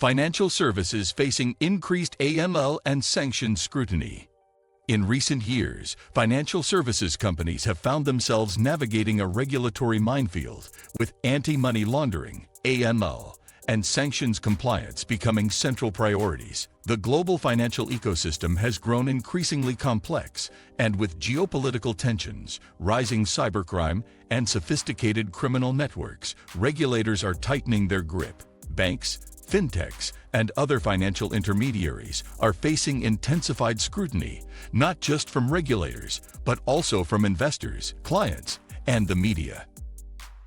Financial services facing increased AML and sanctions scrutiny. In recent years, financial services companies have found themselves navigating a regulatory minefield, with anti-money laundering, AML, and sanctions compliance becoming central priorities. The global financial ecosystem has grown increasingly complex, and with geopolitical tensions, rising cybercrime, and sophisticated criminal networks, regulators are tightening their grip. Banks, fintechs, and other financial intermediaries are facing intensified scrutiny, not just from regulators, but also from investors, clients, and the media.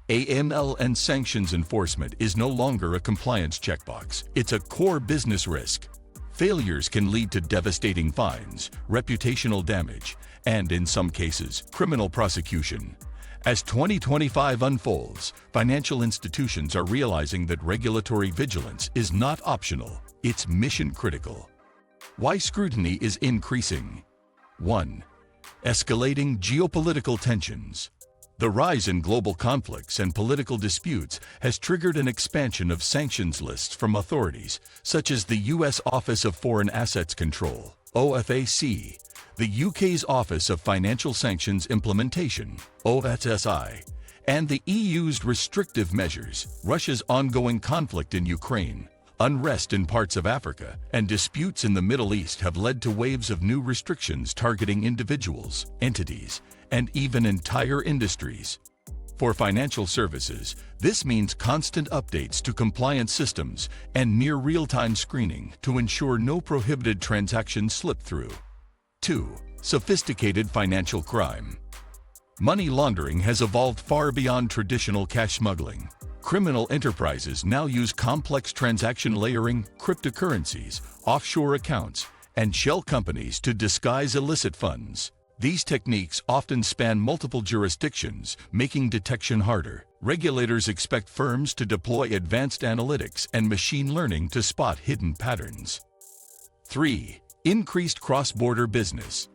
AML and sanctions enforcement is no longer a compliance checkbox. It's a core business risk. Failures can lead to devastating fines, reputational damage, and in some cases, criminal prosecution. As 2025 unfolds, financial institutions are realizing that regulatory vigilance is not optional, it's mission critical. Why scrutiny is increasing? 1. Escalating geopolitical tensions. The rise in global conflicts and political disputes has triggered an expansion of sanctions lists from authorities, such as the U.S. Office of Foreign Assets Control, OFAC, the UK's Office of Financial Sanctions Implementation, OFSI, and the EU's restrictive measures. Russia's ongoing conflict in Ukraine, unrest in parts of Africa, and disputes in the Middle East have led to waves of new restrictions targeting individuals, entities, and even entire industries. For financial services, this means constant updates to compliance systems and near real-time screening to ensure no prohibited transactions slip through. 2. Sophisticated financial crime. Money laundering has evolved far beyond traditional cash smuggling. Criminal enterprises now use complex transaction layering, cryptocurrencies, offshore accounts, and shell companies to disguise illicit funds. These techniques often span multiple jurisdictions, making detection harder. Regulators expect firms to deploy advanced analytics and machine learning to spot hidden patterns. 3. Increased cross-border business.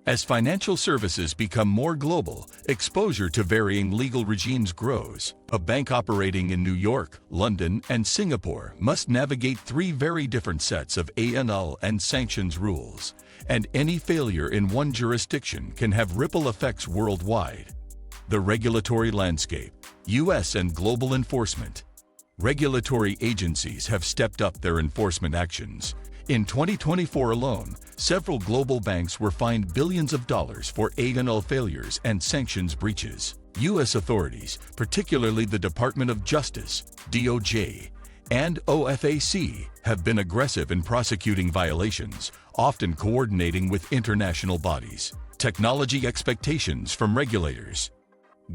As financial services become more global, exposure to varying legal regimes grows. A bank operating in New York, London, and Singapore must navigate 3 very different sets of AML and sanctions rules, and any failure in one jurisdiction can have ripple effects worldwide. The regulatory landscape, U.S. and global enforcement. Regulatory agencies have stepped up their enforcement actions. In 2024 alone, several global banks were fined billions of dollars for AML failures and sanctions breaches. U.S. authorities, particularly the Department of Justice, DOJ, and OFAC, have been aggressive in prosecuting violations, often coordinating with international bodies. Technology expectations from regulators.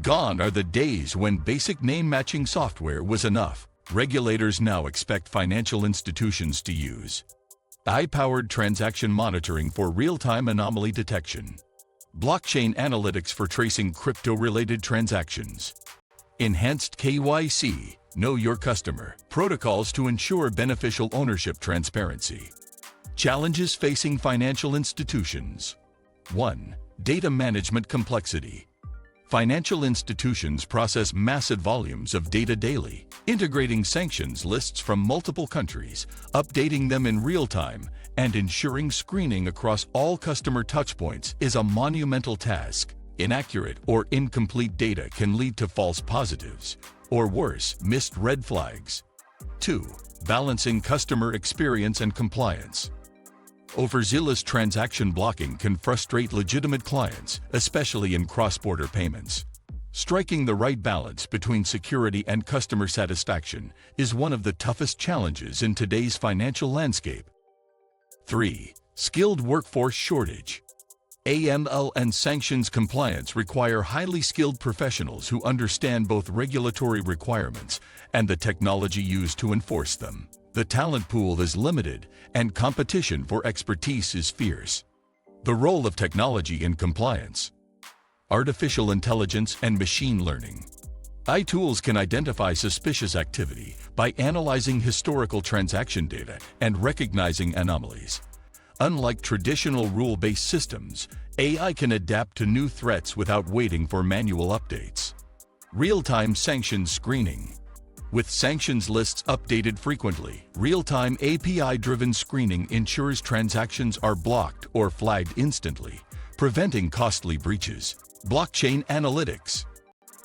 Gone are the days when basic name-matching software was enough. Regulators now expect financial institutions to use AI-powered transaction monitoring for real-time anomaly detection, blockchain analytics for tracing crypto-related transactions, enhanced KYC, know your customer, protocols to ensure beneficial ownership transparency. Challenges facing financial institutions. 1. Data management complexity. Financial institutions process massive volumes of data daily, integrating sanctions lists from multiple countries, updating them in real time, and ensuring screening across all customer touchpoints is a monumental task. Inaccurate or incomplete data can lead to false positives, or worse, missed red flags. 2. Balancing customer experience and compliance. Overzealous transaction blocking can frustrate legitimate clients, especially in cross-border payments. Striking the right balance between security and customer satisfaction is one of the toughest challenges in today's financial landscape. 3. Skilled workforce shortage. AML and sanctions compliance require highly skilled professionals who understand both regulatory requirements and the technology used to enforce them. The talent pool is limited, and competition for expertise is fierce. The role of technology in compliance. Artificial intelligence and machine learning. AI tools can identify suspicious activity by analyzing historical transaction data and recognizing anomalies. Unlike traditional rule-based systems, AI can adapt to new threats without waiting for manual updates. Real-time sanctions screening. With sanctions lists updated frequently, real-time API-driven screening ensures transactions are blocked or flagged instantly, preventing costly breaches. Blockchain analytics.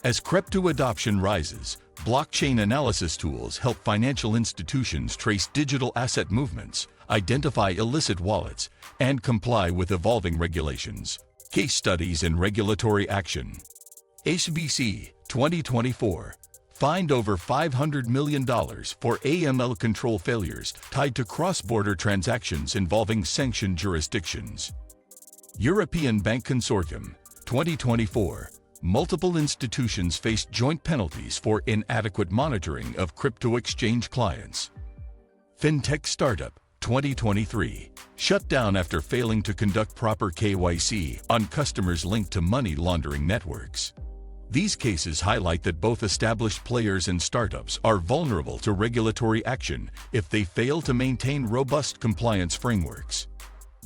As crypto adoption rises, blockchain analysis tools help financial institutions trace digital asset movements, identify illicit wallets, and comply with evolving regulations. Case studies and regulatory action. HSBC 2024 fined over $500 million for AML control failures tied to cross-border transactions involving sanctioned jurisdictions. European Bank Consortium 2024 multiple institutions faced joint penalties for inadequate monitoring of crypto exchange clients. FinTech Startup 2023 shut down after failing to conduct proper KYC on customers linked to money laundering networks. These cases highlight that both established players and startups are vulnerable to regulatory action if they fail to maintain robust compliance frameworks.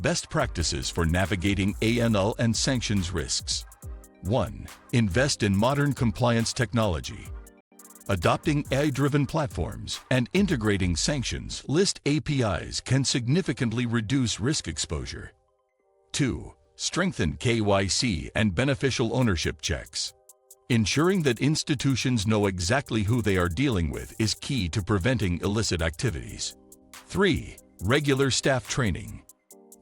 Best practices for navigating AML and sanctions risks. 1. Invest in modern compliance technology. Adopting AI-driven platforms and integrating sanctions list APIs can significantly reduce risk exposure. 2. Strengthen KYC and beneficial ownership checks. Ensuring that institutions know exactly who they are dealing with is key to preventing illicit activities. 3. Regular staff training.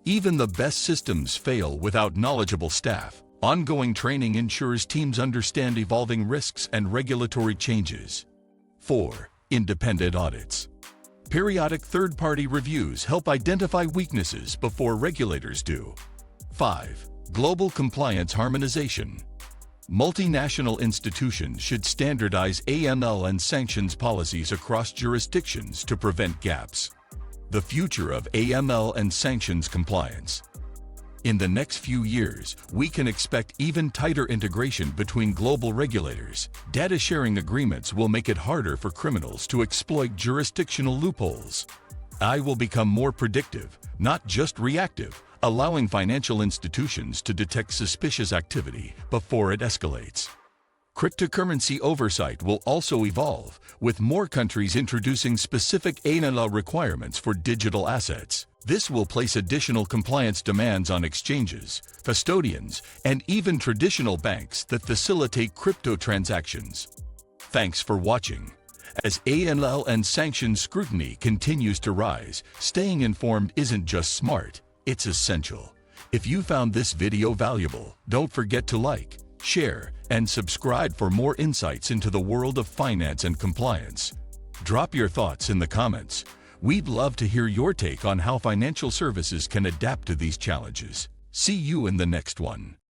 Even the best systems fail without knowledgeable staff. Ongoing training ensures teams understand evolving risks and regulatory changes. 4. Independent audits. Periodic third-party reviews help identify weaknesses before regulators do. 5. Global compliance harmonization. Multinational institutions should standardize AML and sanctions policies across jurisdictions to prevent gaps. The future of AML and sanctions compliance. In the next few years, we can expect even tighter integration between global regulators. Data sharing agreements will make it harder for criminals to exploit jurisdictional loopholes. AI will become more predictive, not just reactive, allowing financial institutions to detect suspicious activity before it escalates. Cryptocurrency oversight will also evolve, with more countries introducing specific AML requirements for digital assets. This will place additional compliance demands on exchanges, custodians, and even traditional banks that facilitate crypto transactions. Thanks for watching. As AML and sanctions scrutiny continues to rise, staying informed isn't just smart, it's essential. If you found this video valuable, don't forget to like, share, and subscribe for more insights into the world of finance and compliance. Drop your thoughts in the comments. We'd love to hear your take on how financial services can adapt to these challenges. See you in the next one.